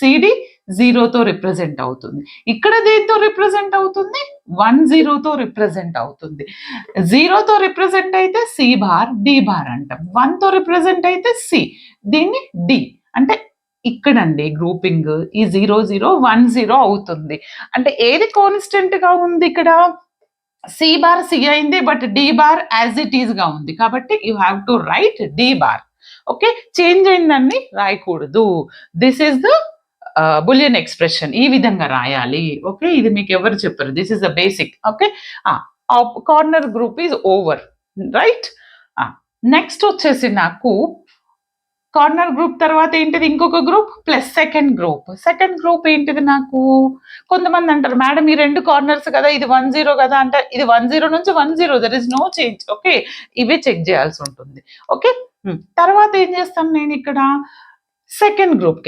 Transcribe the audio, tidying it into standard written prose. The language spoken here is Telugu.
సిడి 0తో రిప్రజెంట్ అవుతుంది. ఇక్కడ దేంతో రిప్రజెంట్ అవుతుంది? 10తో రిప్రజెంట్ అవుతుంది. 0తో రిప్రజెంట్ అయితే సి బార్ డి బార్ అంటాం. 1తో రిప్రజెంట్ అయితే సి, దీన్ని డి అంటే ఇక్కడండి గ్రూపింగ్ ఈ 0 0 1 0 అవుతుంది. అంటే ఏది కాన్స్టెంట్ గా ఉంది ఇక్కడ? సి బార్ సి అయింది, but D bar as it is గా ఉంది. కాబట్టి you have to write D bar. Okay, change అయిందని రాయకూడదు. This is the Boolean expression, ఈ విధంగా రాయాలి. ఓకే, ఇది మీకు ఎవరు చెప్పారు? This is the basic. Okay, corner group is over, right? Next వచ్చేసి నాకు కార్నర్ గ్రూప్ తర్వాత ఏంటిది? ఇంకొక group plus second group. Second group ఏంటిది? నాకు కొంతమంది అంటారు, మేడం ఈ 2 కార్నర్స్ కదా, ఇది 1 0 కదా అంటే ఇది 1 0 నుంచి 1 0, there is no change. Okay, ఇవే చెక్ చేయాల్సి ఉంటుంది. ఓకే, తర్వాత ఏం చేస్తాను నేను ఇక్కడ? Second group